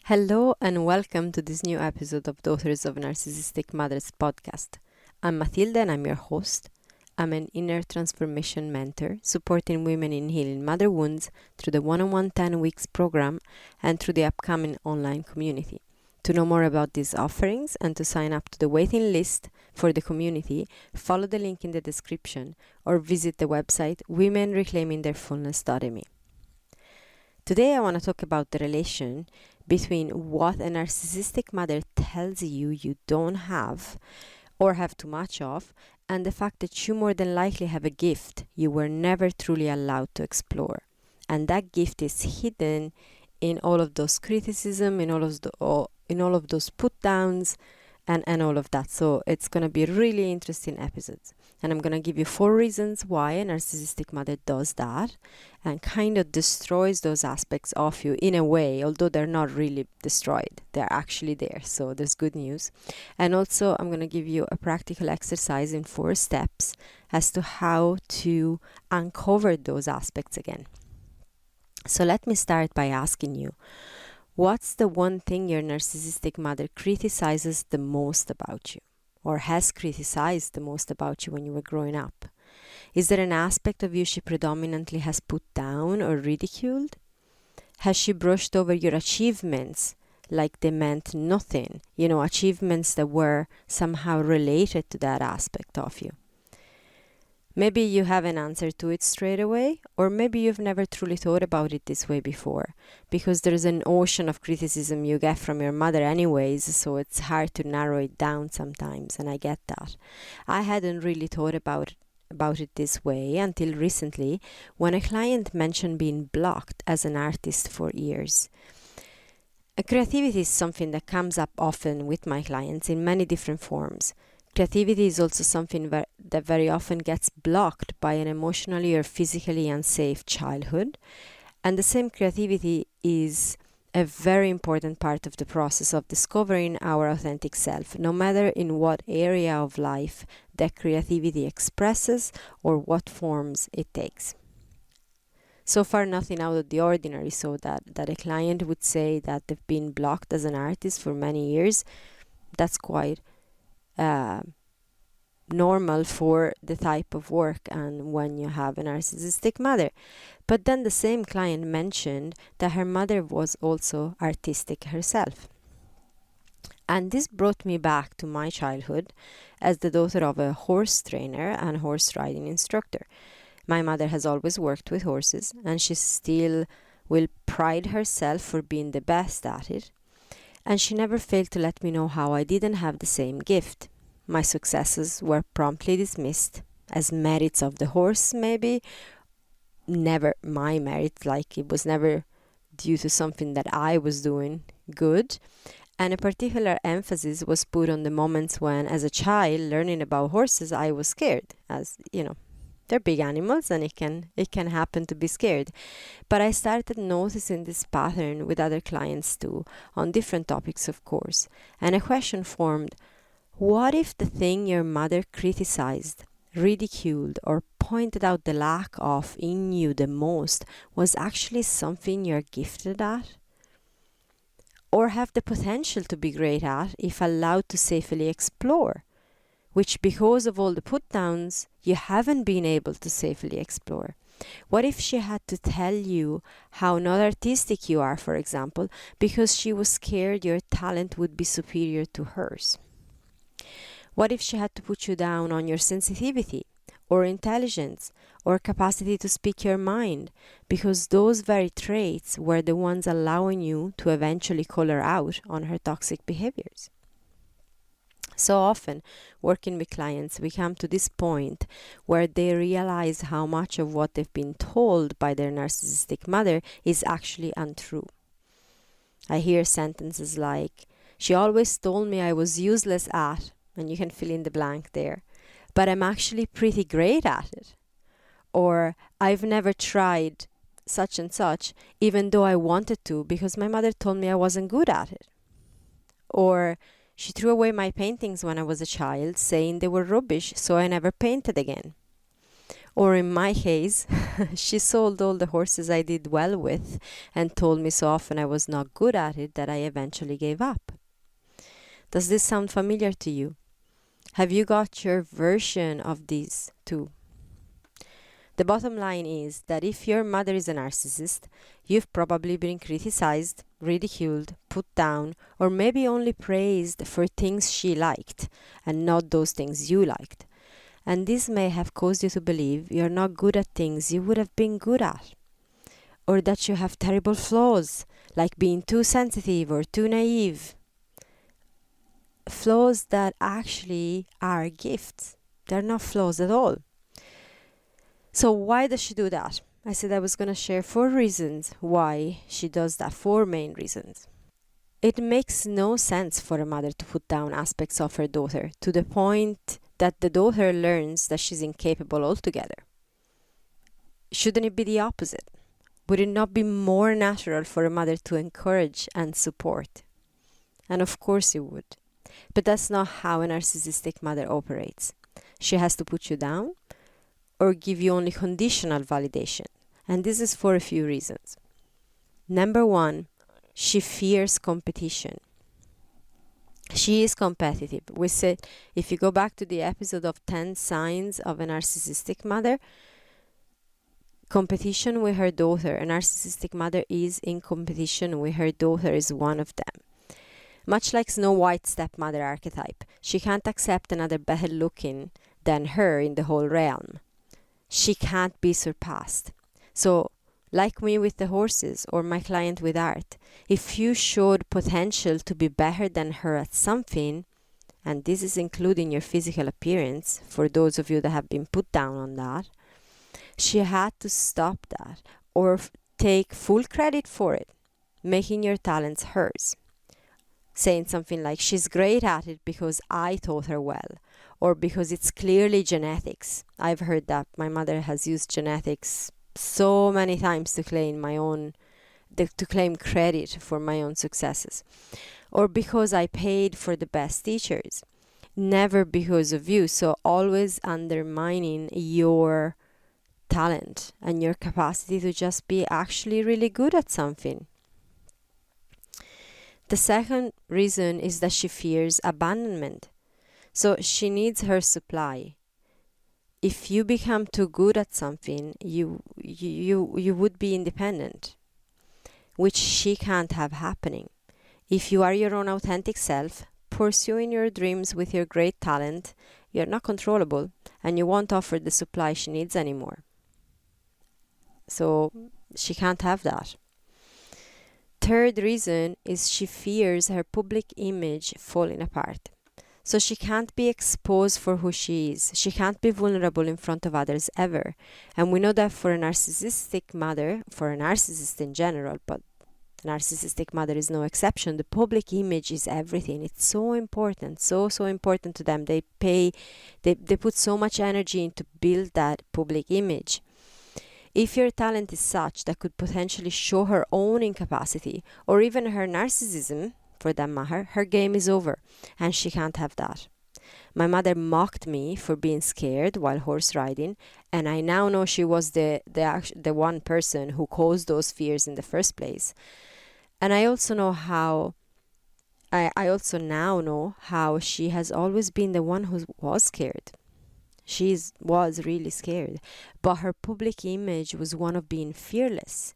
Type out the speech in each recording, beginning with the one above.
Hello and welcome to this new episode of Daughters of Narcissistic Mothers podcast. I'm Matilda and I'm your host. I'm an inner transformation mentor supporting women in healing mother wounds through the one-on-one 10 weeks program and through the upcoming online community. To know more about these offerings and to sign up to the waiting list for the community, follow the link in the description or visit the website womenreclaimingtheirfullness.me. Today I want to talk about the relation between what a narcissistic mother tells you don't have or have too much of, and the fact that you more than likely have a gift you were never truly allowed to explore. And that gift is hidden in all of those criticism, in all of those put downs, and all of that. So it's going to be a really interesting episode. And I'm going to give you 4 reasons why a narcissistic mother does that and kind of destroys those aspects of you in a way, although they're not really destroyed. They're actually there. So there's good news. And also I'm going to give you a practical exercise in 4 steps as to how to uncover those aspects again. So let me start by asking you, what's the one thing your narcissistic mother criticizes the most about you, or has criticized the most about you when you were growing up? Is there an aspect of you she predominantly has put down or ridiculed? Has she brushed over your achievements like they meant nothing? Achievements that were somehow related to that aspect of you. Maybe you have an answer to it straight away, or maybe you've never truly thought about it this way before, because there's an ocean of criticism you get from your mother anyways, so it's hard to narrow it down sometimes, and I get that. I hadn't really thought about it this way until recently, when a client mentioned being blocked as an artist for years. Creativity is something that comes up often with my clients in many different forms. Creativity is also something that very often gets blocked by an emotionally or physically unsafe childhood. And the same creativity is a very important part of the process of discovering our authentic self, no matter in what area of life that creativity expresses or what forms it takes. So far, nothing out of the ordinary, so that a client would say that they've been blocked as an artist for many years. That's quite normal for the type of work and when you have a narcissistic mother. But then the same client mentioned that her mother was also artistic herself. And this brought me back to my childhood as the daughter of a horse trainer and horse riding instructor. My mother has always worked with horses, and she still will pride herself for being the best at it. And she never failed to let me know how I didn't have the same gift. My successes were promptly dismissed as merits of the horse, maybe. Never my merit, like it was never due to something that I was doing good. And a particular emphasis was put on the moments when, as a child, learning about horses, I was scared. As you know, they're big animals and it can happen to be scared. But I started noticing this pattern with other clients too, on different topics, of course. And a question formed: what if the thing your mother criticized, ridiculed, or pointed out the lack of in you the most was actually something you're gifted at? Or have the potential to be great at if allowed to safely explore, which because of all the put-downs, you haven't been able to safely explore? What if she had to tell you how not artistic you are, for example, because she was scared your talent would be superior to hers? What if she had to put you down on your sensitivity or intelligence or capacity to speak your mind, because those very traits were the ones allowing you to eventually call her out on her toxic behaviors? So often, working with clients, we come to this point where they realize how much of what they've been told by their narcissistic mother is actually untrue. I hear sentences like, "She always told me I was useless at," and you can fill in the blank there, "but I'm actually pretty great at it." Or, "I've never tried such and such, even though I wanted to, because my mother told me I wasn't good at it." Or, "She threw away my paintings when I was a child, saying they were rubbish, so I never painted again." Or in my case, she sold all the horses I did well with and told me so often I was not good at it that I eventually gave up. Does this sound familiar to you? Have you got your version of these too? The bottom line is that if your mother is a narcissist, you've probably been criticized, ridiculed, put down, or maybe only praised for things she liked and not those things you liked. And this may have caused you to believe you're not good at things you would have been good at, or that you have terrible flaws, like being too sensitive or too naive. Flaws that actually are gifts. They're not flaws at all. So why does she do that? I said I was going to share 4 reasons why she does that, 4 main reasons. It makes no sense for a mother to put down aspects of her daughter to the point that the daughter learns that she's incapable altogether. Shouldn't it be the opposite? Would it not be more natural for a mother to encourage and support? And of course it would. But that's not how a narcissistic mother operates. She has to put you down or give you only conditional validation. And this is for a few reasons. Number 1, she fears competition. She is competitive. We said, if you go back to the episode of 10 signs of a narcissistic mother, competition with her daughter, a narcissistic mother is in competition with her daughter, is one of them. Much like Snow White's stepmother archetype, she can't accept another better looking than her in the whole realm. She can't be surpassed. So, like me with the horses or my client with art, if you showed potential to be better than her at something, and this is including your physical appearance, for those of you that have been put down on that, she had to stop that or take full credit for it, making your talents hers. Saying something like, she's great at it because I taught her well, or because it's clearly genetics. I've heard that. My mother has used genetics so many times to claim to claim credit for my own successes. Or because I paid for the best teachers. Never because of you. So always undermining your talent and your capacity to just be actually really good at something. The second reason is that she fears abandonment. So she needs her supply. If you become too good at something, you would be independent, which she can't have happening. If you are your own authentic self, pursuing your dreams with your great talent, you're not controllable and you won't offer the supply she needs anymore. So she can't have that. Third reason is she fears her public image falling apart. So she can't be exposed for who she is. She can't be vulnerable in front of others ever. And we know that for a narcissistic mother, for a narcissist in general, but the narcissistic mother is no exception, the public image is everything. It's so important, so important to them. They put so much energy into build that public image. If your talent is such that could potentially show her own incapacity or even her narcissism, for that matter, her game is over and she can't have that. My mother mocked me for being scared while horse riding, and I now know she was the one person who caused those fears in the first place. And I also know how I also now know how she has always been the one who was scared. She was really scared, but her public image was one of being fearless.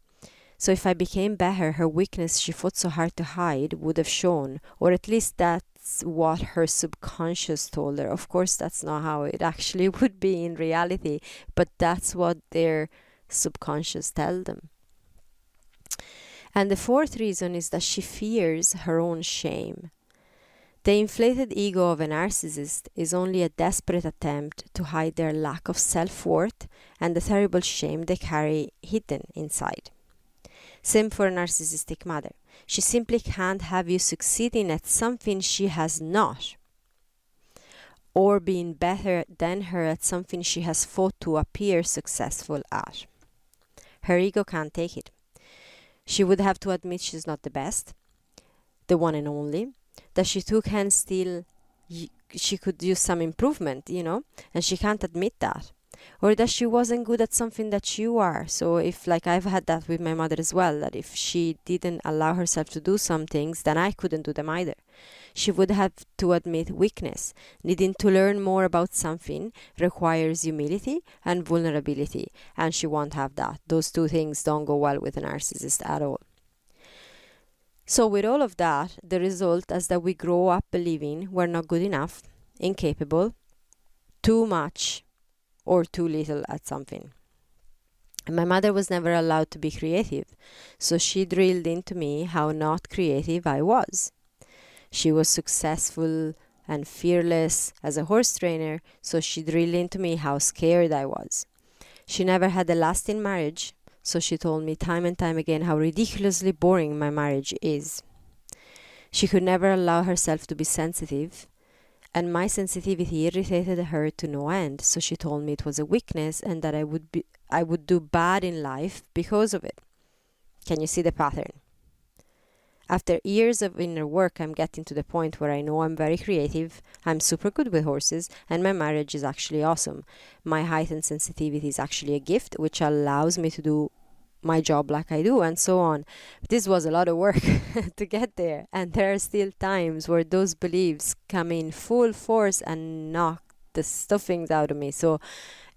So if I became better, her weakness she fought so hard to hide would have shown, or at least that's what her subconscious told her. Of course, that's not how it actually would be in reality, but that's what their subconscious tells them. And the fourth reason is that she fears her own shame. The inflated ego of a narcissist is only a desperate attempt to hide their lack of self-worth and the terrible shame they carry hidden inside. Same for a narcissistic mother. She simply can't have you succeeding at something she has not, or being better than her at something she has fought to appear successful at. Her ego can't take it. She would have to admit she's not the best, the one and only, that she too can still, she could use some improvement, and she can't admit that. or that she wasn't good at something that you are. So if, like, I've had that with my mother as well, that if she didn't allow herself to do some things, then I couldn't do them either. She would have to admit weakness. Needing to learn more about something requires humility and vulnerability, and she won't have that. Those two things don't go well with a narcissist at all. So with all of that, the result is that we grow up believing we're not good enough, incapable, too much, or too little at something. And my mother was never allowed to be creative, so she drilled into me how not creative I was. She was successful and fearless as a horse trainer, so she drilled into me how scared I was. She never had a lasting marriage, so she told me time and time again how ridiculously boring my marriage is. She could never allow herself to be sensitive, and my sensitivity irritated her to no end, so she told me it was a weakness and that I would do bad in life because of it. Can you see the pattern? After years of inner work, I'm getting to the point where I know I'm very creative, I'm super good with horses, and my marriage is actually awesome. My heightened sensitivity is actually a gift, which allows me to do my job like I do, and so on. This was a lot of work to get there, and there are still times where those beliefs come in full force and knock the stuffings out of me. So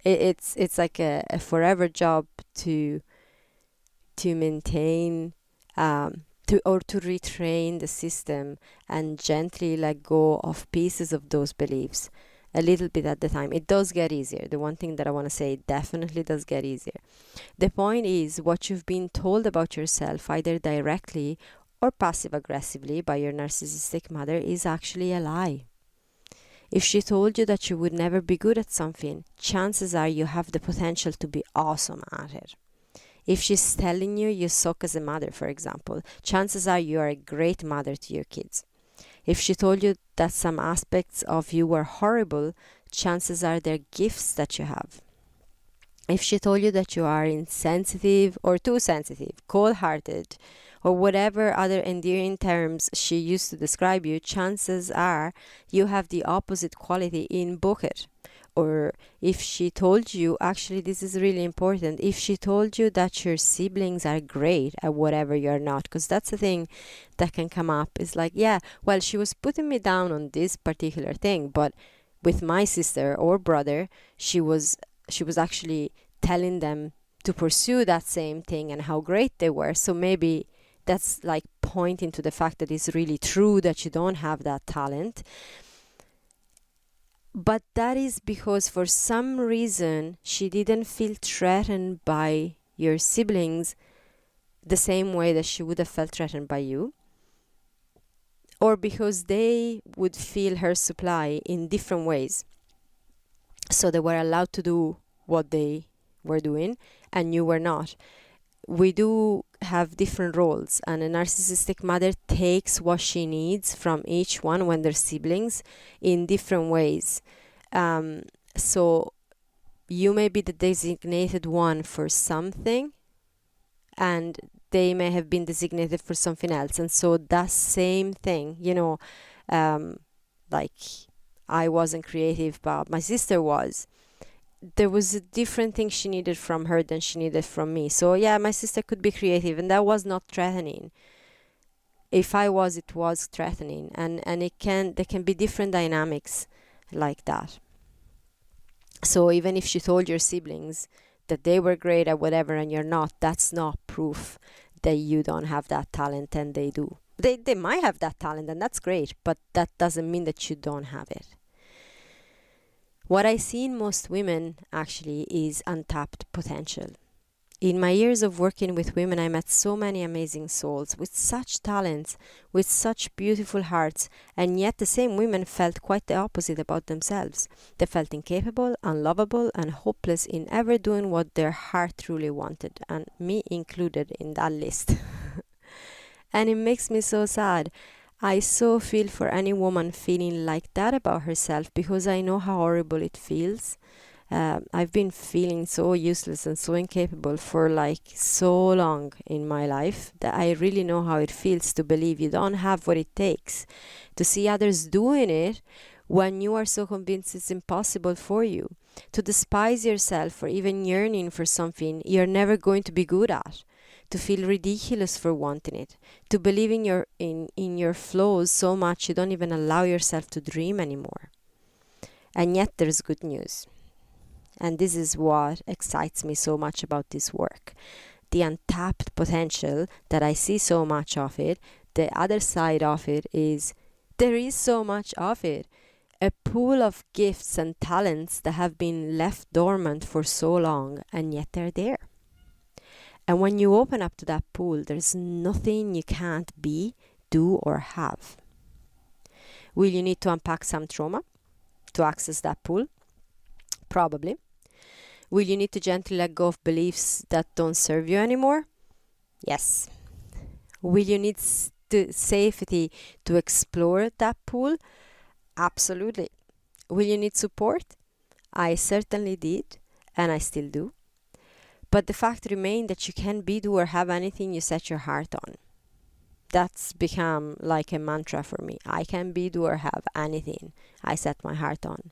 it's like a forever job to maintain to retrain the system and gently let go of pieces of those beliefs a little bit at the time. It does get easier. The one thing that I want to say, it definitely does get easier. The point is, what you've been told about yourself, either directly or passive aggressively by your narcissistic mother, is actually a lie. If she told you that you would never be good at something, chances are you have the potential to be awesome at it. If she's telling you you suck as a mother, for example, chances are you are a great mother to your kids. If she told you that some aspects of you were horrible, chances are they're gifts that you have. If she told you that you are insensitive or too sensitive, cold-hearted, or whatever other endearing terms she used to describe you, chances are you have the opposite quality in bucket. Or if she told you, actually this is really important, if she told you that your siblings are great at whatever you're not, because that's the thing that can come up, is like, yeah, well, she was putting me down on this particular thing, but with my sister or brother, she was actually telling them to pursue that same thing and how great they were. So maybe that's like pointing to the fact that it's really true that you don't have that talent. But that is because for some reason she didn't feel threatened by your siblings the same way that she would have felt threatened by you, or because they would feel her supply in different ways. So they were allowed to do what they were doing and you were not. We do have different roles, and a narcissistic mother takes what she needs from each one when they're siblings in different ways. So you may be the designated one for something, and they may have been designated for something else. And so that same thing, like I wasn't creative, but my sister was. There was a different thing she needed from her than she needed from me. So yeah, my sister could be creative, and that was not threatening. If I was, it was threatening, and there can be different dynamics like that. So even if she told your siblings that they were great at whatever and you're not, that's not proof that you don't have that talent and they do. They might have that talent, and that's great, but that doesn't mean that you don't have it. What I see in most women actually is untapped potential. In my years of working with women, I met so many amazing souls with such talents, with such beautiful hearts, and yet the same women felt quite the opposite about themselves. They felt incapable, unlovable, and hopeless in ever doing what their heart truly wanted, and me included in that list. And it makes me so sad. I so feel for any woman feeling like that about herself, because I know how horrible it feels. I've been feeling so useless and so incapable for like so long in my life that I really know how it feels to believe you don't have what it takes. To see others doing it when you are so convinced it's impossible for you, to despise yourself for even yearning for something you're never going to be good at, to feel ridiculous for wanting it, to believe in your flaws so much you don't even allow yourself to dream anymore. And yet there's good news. And this is what excites me so much about this work. The untapped potential that I see so much of it, the other side of it is there is so much of it. A pool of gifts and talents that have been left dormant for so long, and yet they're there. And when you open up to that pool, there's nothing you can't be, do, or have. Will you need to unpack some trauma to access that pool? Probably. Will you need to gently let go of beliefs that don't serve you anymore? Yes. Will you need safety to explore that pool? Absolutely. Will you need support? I certainly did, and I still do. But the fact remains that you can be, do, or have anything you set your heart on. That's become like a mantra for me. I can be, do, or have anything I set my heart on.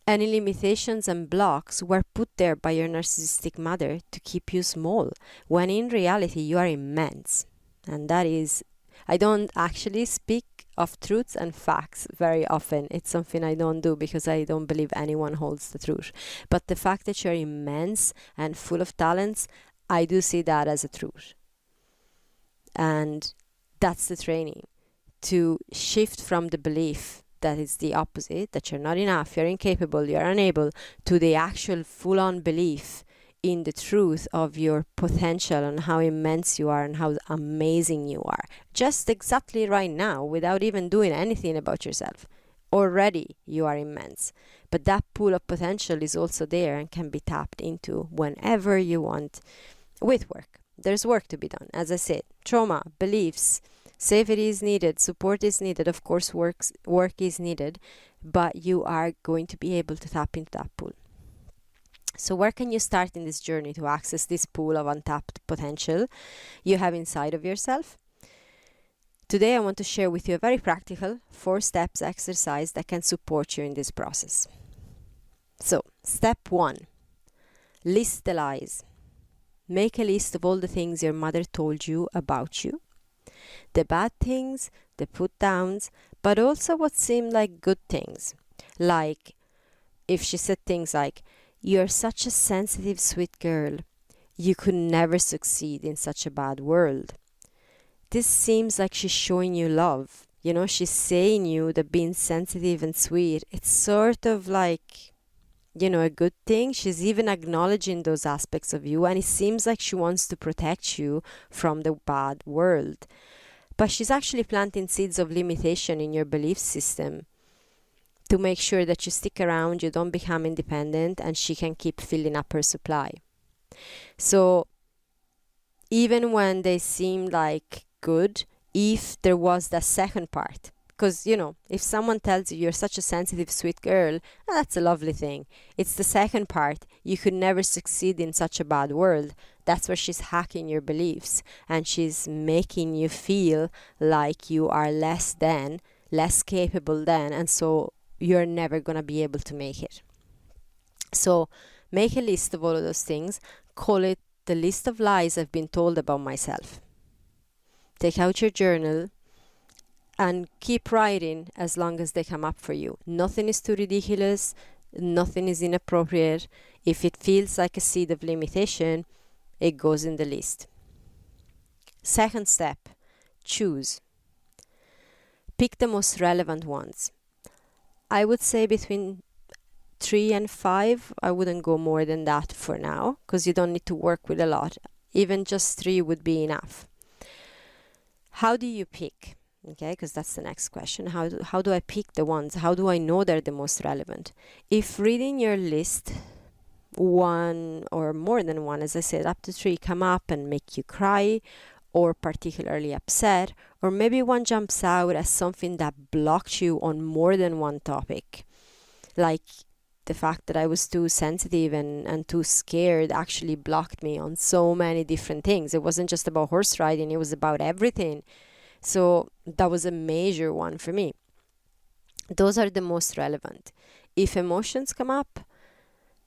Any limitations and blocks were put there by your narcissistic mother to keep you small, when in reality you are immense. And that is, I don't actually speak of truths and facts very often. It's something I don't do because I don't believe anyone holds the truth. But the fact that you're immense and full of talents, I do see that as a truth. And that's the training, to shift from the belief that is the opposite, that you're not enough, you're incapable, you're unable, to the actual full-on belief in the truth of your potential and how immense you are and how amazing you are. Just exactly right now, without even doing anything about yourself. Already you are immense. But that pool of potential is also there and can be tapped into whenever you want with work. There's work to be done. As I said, trauma, beliefs, safety is needed, support is needed, of course work is needed, but you are going to be able to tap into that pool. So where can you start in this journey to access this pool of untapped potential you have inside of yourself? Today I want to share with you a very practical 4 steps exercise that can support you in this process. So, step 1, list the lies. Make a list of all the things your mother told you about you. The bad things, the put downs, but also what seemed like good things. Like if she said things like, "You're such a sensitive, sweet girl. You could never succeed in such a bad world." This seems like she's showing you love. You know, she's saying you that being sensitive and sweet, it's sort of like, you know, a good thing. She's even acknowledging those aspects of you, and it seems like she wants to protect you from the bad world. But she's actually planting seeds of limitation in your belief system to make sure that you stick around, you don't become independent, and she can keep filling up her supply. So even when they seem like good, if there was that second part, because, you know, if someone tells you you're such a sensitive, sweet girl, that's a lovely thing. It's the second part, you could never succeed in such a bad world. That's where she's hacking your beliefs, and she's making you feel like you are less than, less capable than, and so you're never going to be able to make it. So make a list of all of those things. Call it the list of lies I've been told about myself. Take out your journal and keep writing as long as they come up for you. Nothing is too ridiculous. Nothing is inappropriate. If it feels like a seed of limitation, it goes in the list. Second step, choose. Pick the most relevant ones. I would say between 3 and 5. I wouldn't go more than that for now, because you don't need to work with a lot. Even just 3 would be enough. How do you pick? Okay, because that's the next question. How do I pick the ones? How do I know they're the most relevant? If reading your list, 1 or more than 1, as I said, up to 3 come up and make you cry or particularly upset, or maybe one jumps out as something that blocked you on more than one topic, like the fact that I was too sensitive and too scared actually blocked me on so many different things. It wasn't just about horse riding, it was about everything. So that was a major one for me. Those are the most relevant. If emotions come up,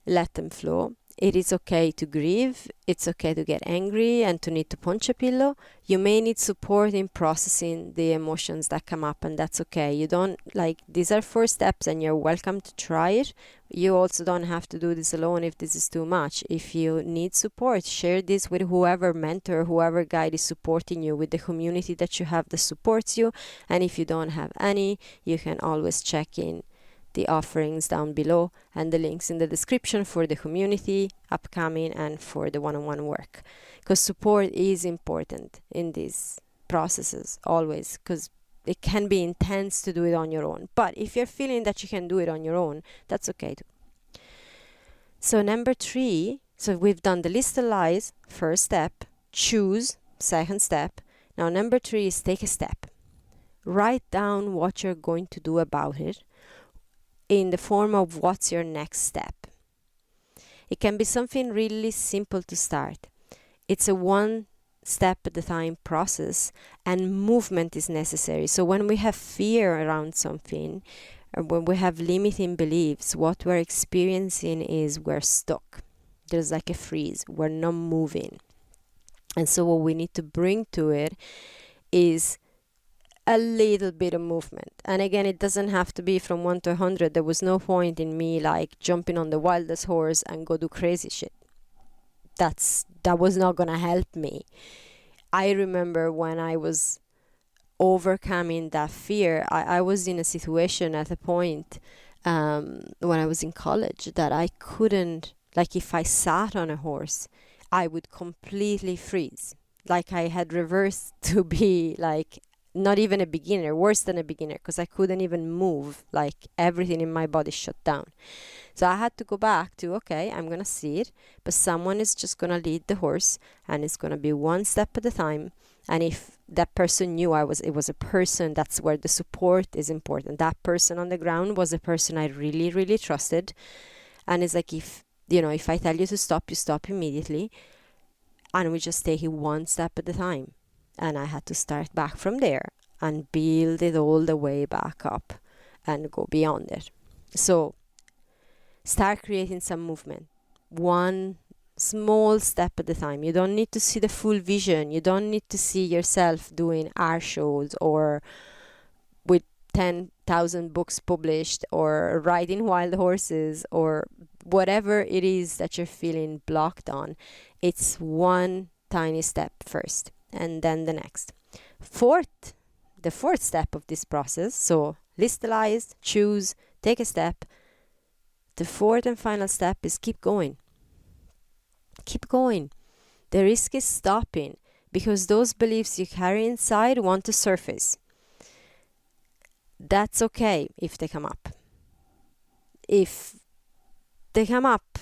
let them flow. It is okay to grieve. It's okay to get angry and to need to punch a pillow. You may need support in processing the emotions that come up, and that's okay. You don't these are 4 steps, and you're welcome to try it. You also don't have to do this alone if this is too much. If you need support, share this with whoever mentor, whoever guide is supporting you, with the community that you have that supports you. And if you don't have any, you can always check in the offerings down below and the links in the description for the community upcoming and for the one-on-one work, because support is important in these processes always, because it can be intense to do it on your own. But if you're feeling that you can do it on your own, that's okay too. So number 3, so we've done the list of lies, first step, choose, second step. Now number 3 is take a step. Write down what you're going to do about it, in the form of what's your next step. It can be something really simple to start. It's a one step at a time process, and movement is necessary. So when we have fear around something, or when we have limiting beliefs, what we're experiencing is we're stuck. There's like a freeze. We're not moving. And so what we need to bring to it is a little bit of movement. And again, it doesn't have to be from 1 to 100. There was no point in me jumping on the wildest horse and go do crazy shit. That was not gonna help me. I remember when I was overcoming that fear, I was in a situation at a point when I was in college that I couldn't, if I sat on a horse, I would completely freeze. I had reversed to be not even a beginner, worse than a beginner, because I couldn't even move. Everything in my body shut down. So I had to go back to, okay, I'm gonna see it, but someone is just gonna lead the horse, and it's gonna be one step at a time. And if that person knew it was a person, that's where the support is important. That person on the ground was a person I really, really trusted. And it's if I tell you to stop, you stop immediately, and we just take it one step at a time. And I had to start back from there and build it all the way back up and go beyond it. So start creating some movement, one small step at a time. You don't need to see the full vision. You don't need to see yourself doing art shows or with 10,000 books published or riding wild horses or whatever it is that you're feeling blocked on. It's one tiny step first, and then the next. The fourth step of this process, so list the lies, choose, take a step. The fourth and final step is keep going. Keep going. The risk is stopping, because those beliefs you carry inside want to surface. That's okay if they come up. If they come up,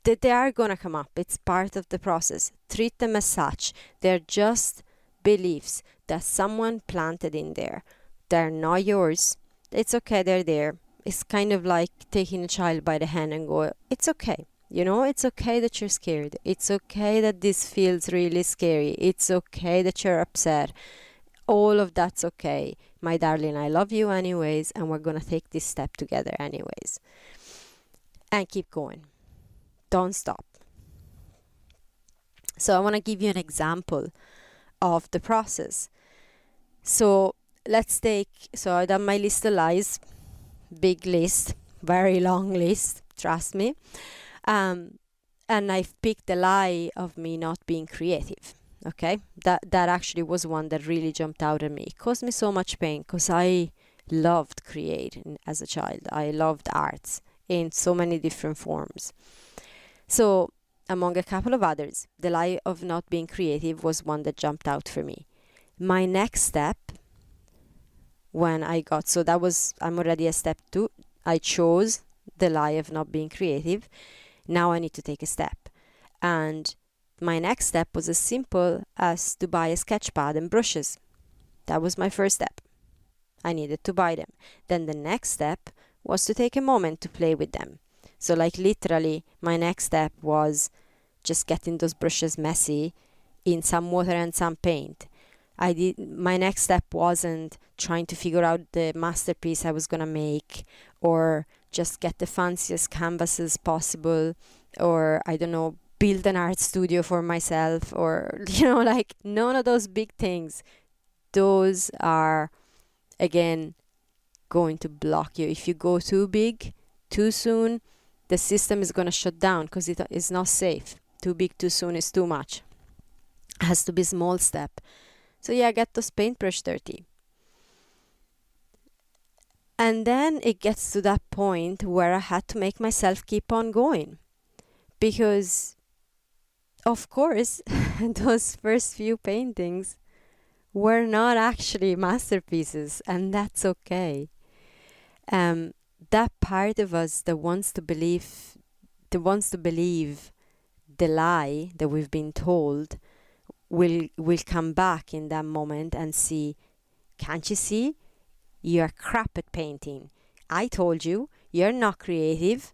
they are gonna come up. It's part of the process. Treat them as such. They're just beliefs that someone planted in there. They're not yours. It's okay, they're there. It's kind of like taking a child by the hand and go, it's okay. It's okay that you're scared. It's okay that this feels really scary. It's okay that you're upset. All of that's okay. My darling, I love you anyways, and we're gonna take this step together anyways. And keep going. Don't stop. So I want to give you an example of the process. So I've done my list of lies, big list, very long list, trust me. And I've picked the lie of me not being creative. Okay, that actually was one that really jumped out at me. It caused me so much pain because I loved creating as a child. I loved arts in so many different forms. So among a couple of others, the lie of not being creative was one that jumped out for me. My next step, I'm already at step 2. I chose the lie of not being creative. Now I need to take a step. And my next step was as simple as to buy a sketch pad and brushes. That was my first step. I needed to buy them. Then the next step was to take a moment to play with them. So literally, my next step was just getting those brushes messy in some water and some paint. My next step wasn't trying to figure out the masterpiece I was gonna make, or just get the fanciest canvases possible, or I don't know, build an art studio for myself, or like none of those big things. Those are, again, going to block you. If you go too big too soon, the system is going to shut down because it is not safe. Too big too soon is too much. It has to be a small step. So yeah, get those paintbrush dirty. And then it gets to that point where I had to make myself keep on going, because of course those first few paintings were not actually masterpieces, and that's okay. That part of us that wants to believe the lie that we've been told will come back in that moment and see, can't you see? You're crap at painting. I told you, you're not creative.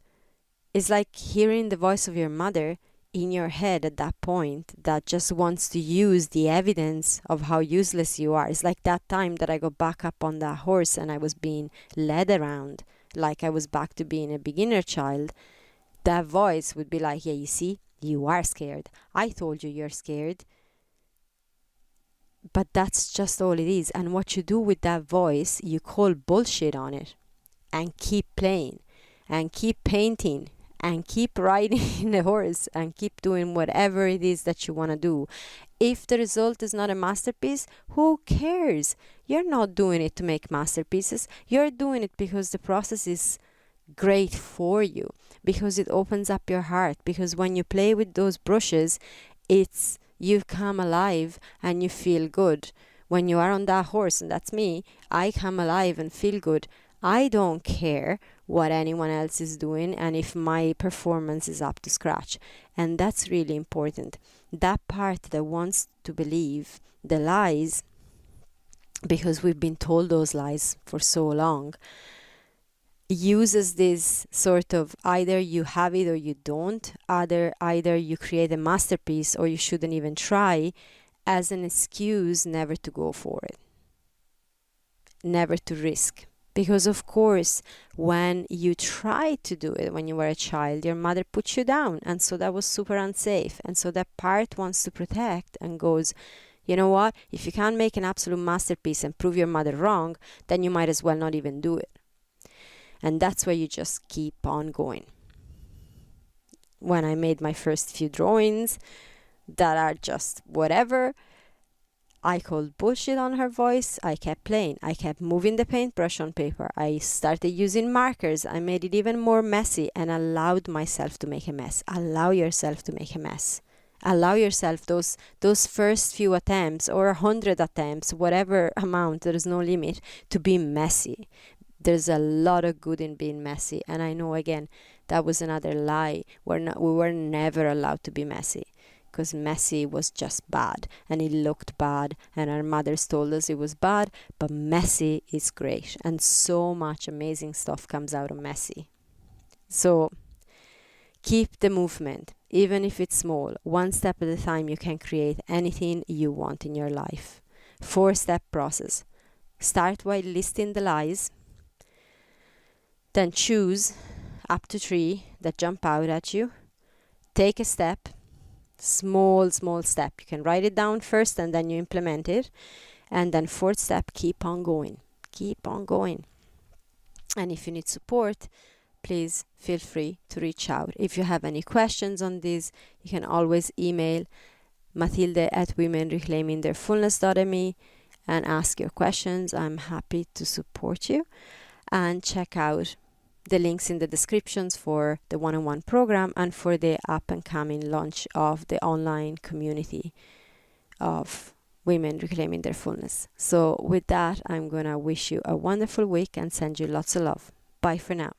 It's like hearing the voice of your mother in your head at that point that just wants to use the evidence of how useless you are. It's like that time that I got back up on that horse and I was being led around like I was back to being a beginner child. That voice would be like, yeah, you see, you are scared. I told you you're scared. But that's just all it is. And what you do with that voice, you call bullshit on it and keep playing and keep painting and keep riding the horse and keep doing whatever it is that you want to do. If the result is not a masterpiece, who cares? You're not doing it to make masterpieces. You're doing it because the process is great for you, because it opens up your heart, because when you play with those brushes, you come alive and you feel good. When you are on that horse, and that's me, I come alive and feel good. I don't care what anyone else is doing and if my performance is up to scratch. And that's really important. That part that wants to believe the lies, because we've been told those lies for so long, uses this sort of either you have it or you don't, either you create a masterpiece or you shouldn't even try, as an excuse never to go for it, never to risk. Because of course, when you try to do it when you were a child, your mother put you down, and so that was super unsafe. And so that part wants to protect and goes, you know what, if you can't make an absolute masterpiece and prove your mother wrong, then you might as well not even do it. And that's where you just keep on going. When I made my first few drawings that are just whatever, I called bullshit on her voice. I kept playing. I kept moving the paintbrush on paper. I started using markers. I made it even more messy and allowed myself to make a mess. Allow yourself to make a mess. Allow yourself those first few attempts, or 100 attempts, whatever amount, there is no limit, to be messy. There's a lot of good in being messy. And I know, again, that was another lie. We were never allowed to be messy, because messy was just bad and it looked bad, and our mothers told us it was bad. But messy is great, and so much amazing stuff comes out of messy. So keep the movement, even if it's small. One step at a time, you can create anything you want in your life. 4-step process. Start by listing the lies. Then choose up to 3 that jump out at you. Take a step, small step. You can write it down first and then you implement it. And then 4th step, keep on going. Keep on going. And if you need support, please feel free to reach out. If you have any questions on this, you can always email mathilde@womenreclaimingtheirfullness.me and ask your questions. I'm happy to support you. And check out the links in the descriptions for the one-on-one program and for the up-and-coming launch of the online community of Women Reclaiming Their Fullness. So with that, I'm going to wish you a wonderful week and send you lots of love. Bye for now.